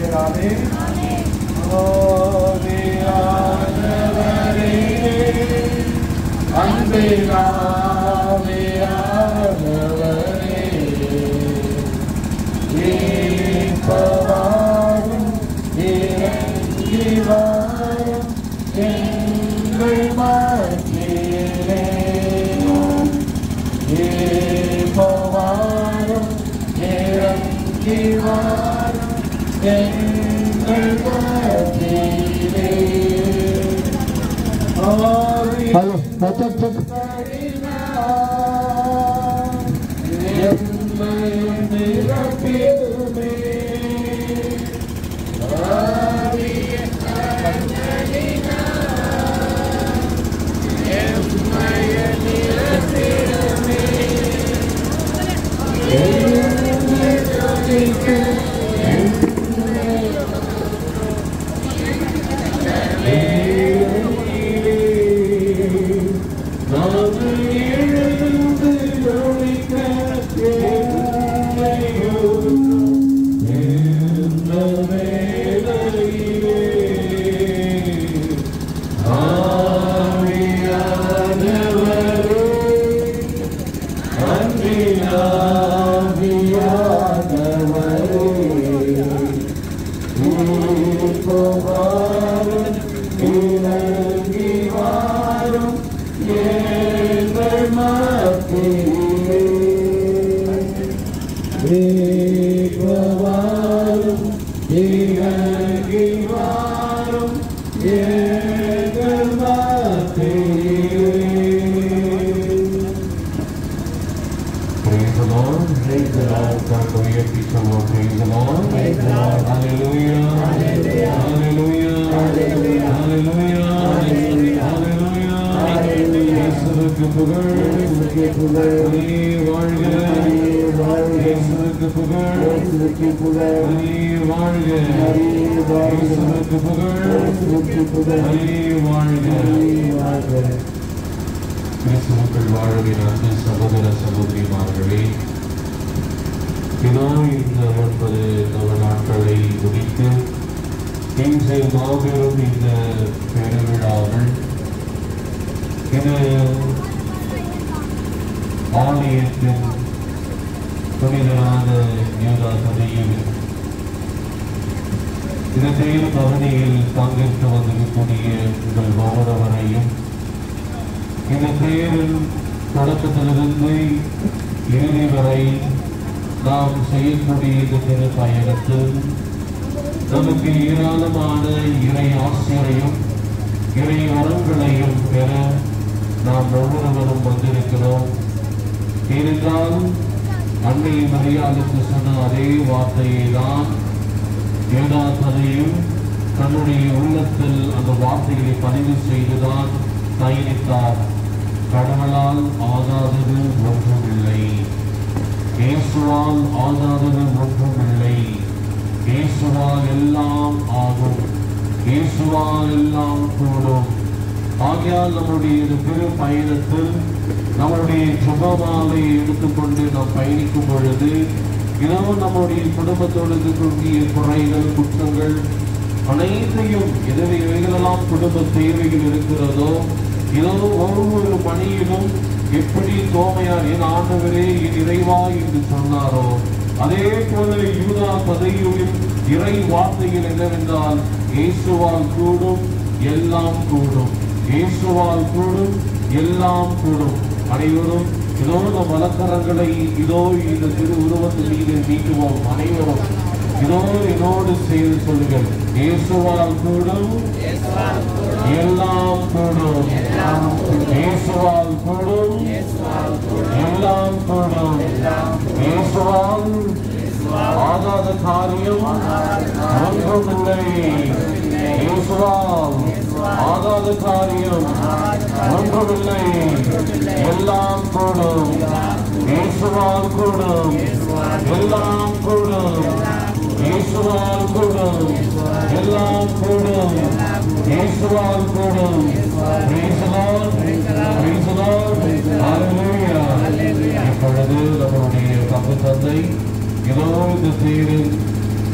சொல்லுகிறாரே Halo, cek.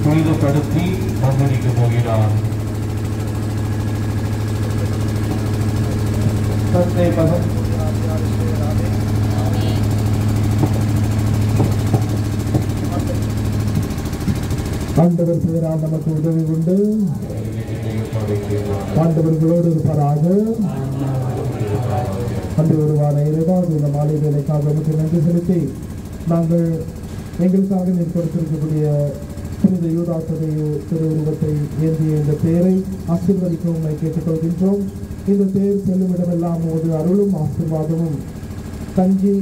புனிதப்படுத்தி பங்களிக்க போகிறார். ஆண்டவர் பெயரால் நமக்கு உதவி உண்டு. ஆண்டவர்களோடு இருப்பதாக. அன்று ஒருவான இறைவாக இந்த மாலை வேலைக்காக நமக்கு நன்றி செலுத்தி நாங்கள் எங்களுக்காக நீர் கொடுத்திருக்கக்கூடிய புனித யூதாசதையோ திருவுருவத்தை ஏந்திய இந்த தேரை ஆசீர்வதிக்கவும் கேட்டுக்கொள்கின்றோம். இந்த தேர் செல்லும் இடமெல்லாம் ஒரு அருளும் ஆசீர்வாதமும் தங்கி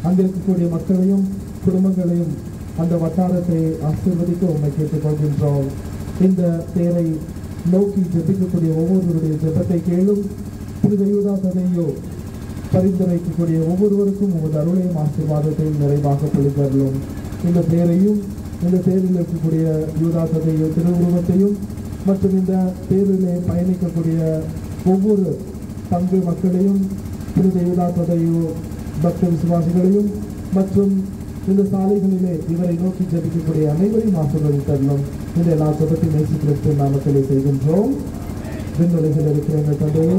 அங்கிருக்கக்கூடிய மக்களையும் குடும்பங்களையும் அந்த வட்டாரத்தை ஆசீர்வதிக்க உண்மை கேட்டுக்கொள்கின்றோம். இந்த தேரை நோக்கி ஜெபிக்கக்கூடிய ஒவ்வொருவருடைய ஜெபத்தை கேளும். புனித யூதாசதையோ பரிந்துரைக்கக்கூடிய ஒவ்வொருவருக்கும் உமது அருளையும் ஆசீர்வாதத்தையும் நிறைவாக பொழிந்தருளும். இந்த தேரையும் இந்த தேரில் இருக்கக்கூடிய யூதாசதையோ திருவுருவத்தையும் மற்றும் இந்த தேரிலே பயணிக்கக்கூடிய ஒவ்வொரு பங்கு மக்களையும் புனித யூதாசதையோ பக்த விசுவாசிகளையும் மற்றும் இந்த சாலைகளிலே இவரை நோக்கி ஜெபிக்கக்கூடிய அனைவரையும் ஆசீர்வதித்தருளும். இந்த எல்லா ஜெபத்தையும் இயேசு கிறிஸ்து நாமத்திலே செய்கின்றோம். விண்ணுலகில் இருக்கிற எங்கள் தந்தையே,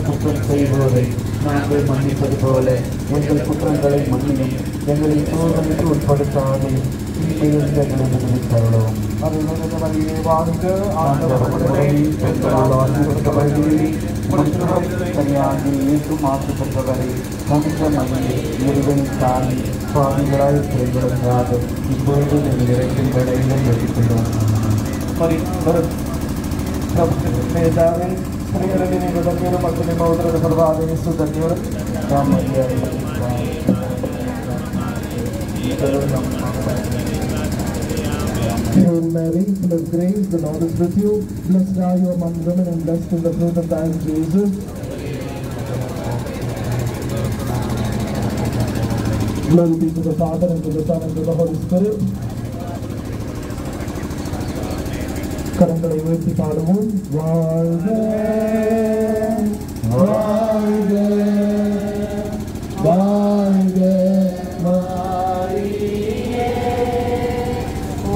குற்றம் செய்வோரை நாங்கள் மன்னிப்பது போல எங்கள் குற்றங்களை மன்னியும், எங்களை சோதனைக்கு உட்படுத்தாது தருளோம். மாசுபட்டவரை சுவாமிகளால் செயல்படுத்தாது இப்பொழுது நிறைக்கும் வேலைகளை எடுத்துள்ளோம். Hail Mary, full of grace, the Lord is with you. Blessed are you among women, and blessed is the fruit of thy womb, Jesus. Glory be to the Father, and to the Son, and to the Holy Spirit. கரங்களை உயர்த்தி பாடுவோம். வாழ்க வாழ்க வாழ்க மாரியே,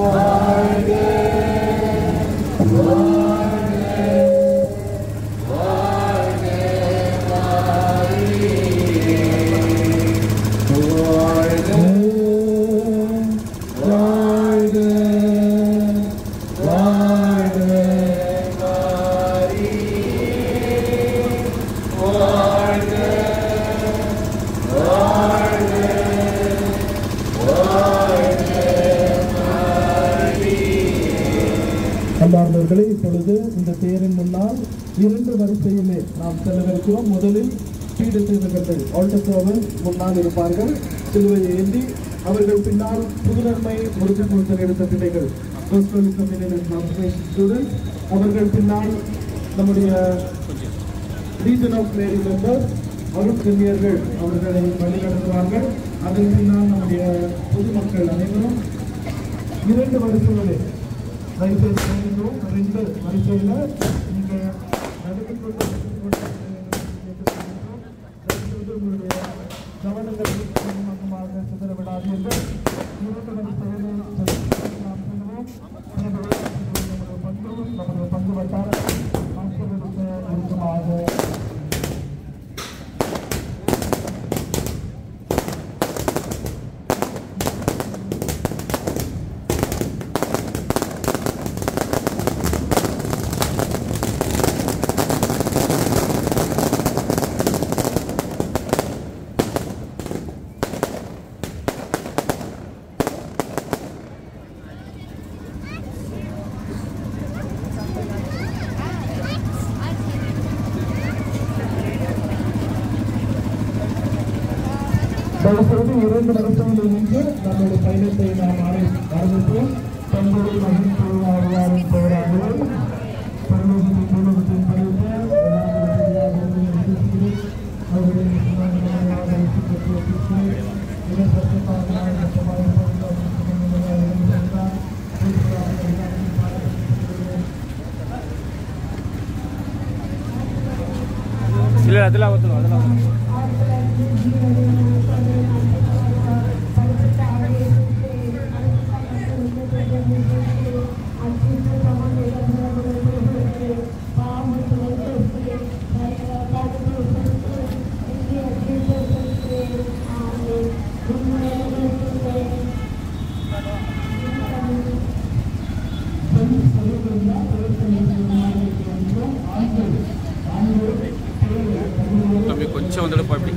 வாழ்க வாழ்க வாழ்க மாரியே, வாழ்க வாழ்க அன்பார்ந்தவர்களே, இப்பொழுது இந்த தேரின் முன்னால் 2 வரிசையிலே நாம் செல்லவிருக்கிறோம். முதலில் பீட சேவகர்கள் ஆல்டர் முன்னால் இருப்பார்கள். சிலுவையை ஏந்தி அவர்கள் பின்னால் புதுநன்மை முருகன் கொடுத்த எடுத்த பிள்ளைகள் ஸ்டூடெண்ட்ஸ் அவர்கள் பின்னால் நம்முடைய ரீஜன் ஆஃப் மேரி மெம்பர்ஸ் அருட்கன்னியர்கள் அவர்களை வழிநடத்துவார்கள். அதன் பின்னால் நம்முடைய பொதுமக்கள் அனைவரும் 2 வரிசைகளே வரிசை 2 வரிசையில் நீங்கள் நடந்துகொண்டு உங்களுடைய கவனங்கள் பக்கமாக சிதற விடாதீர்கள். 2 வரிசைகளை நாம் செல்வோம். நமது பங்கு வட்டாரம் ஆசிரியருக்கு இருக்குமாக தயவுசெய்து 2 வருஷங்களில் நின்று நம்முடைய பயணத்தை நாம் ஆரம்பிப்போம். தங்களுடைய மகிழ்ச்சி வாழ்வாரின் போராடுவோம். பரலோகத்தின் பூலோகத்தின் படைப்பு அவருடைய தம்பி கொஞ்சம் வந்துடுப்பா இப்படி.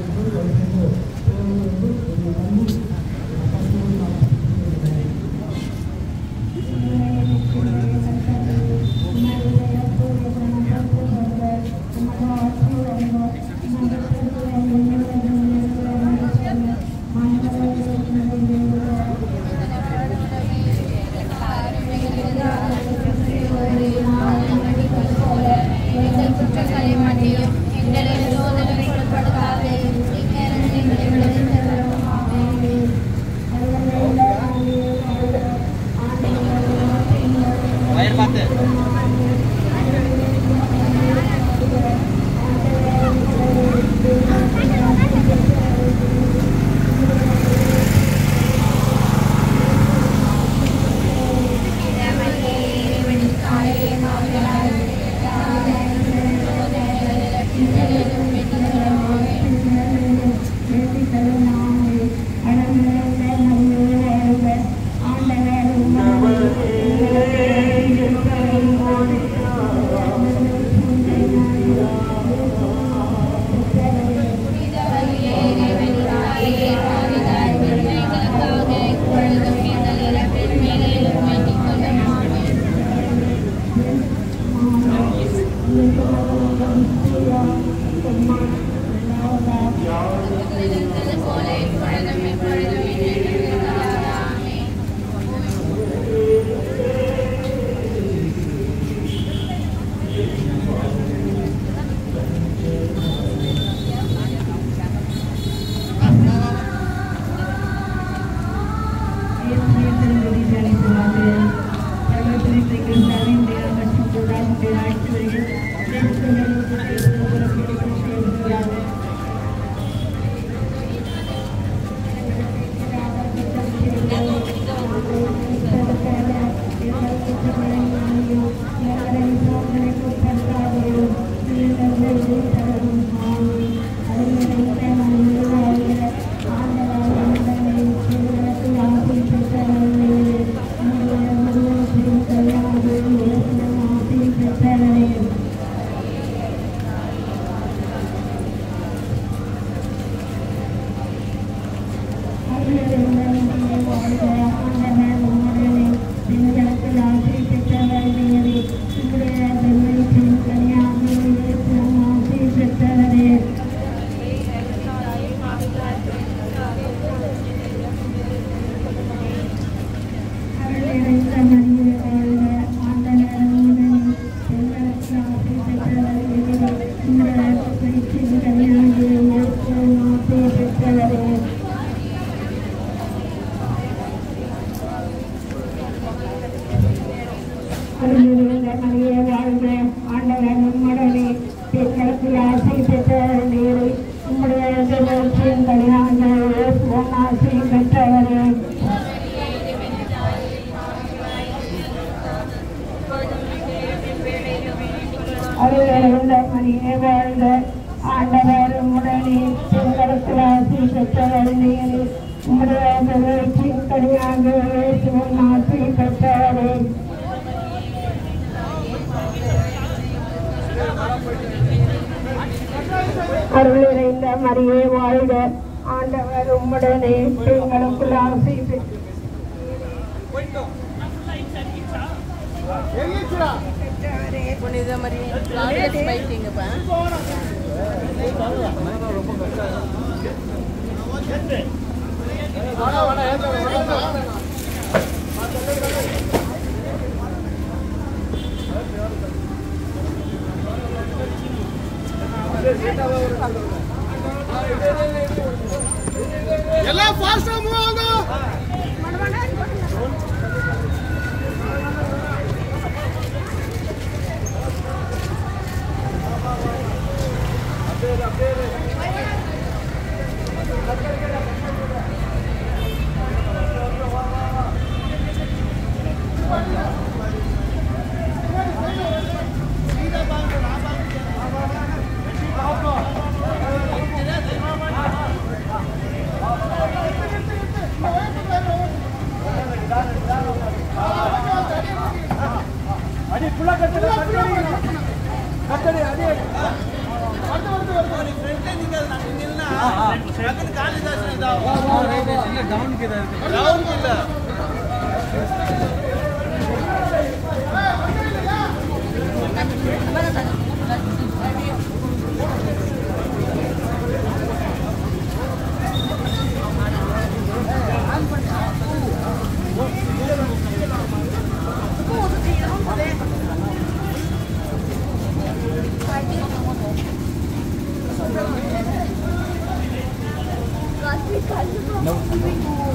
No.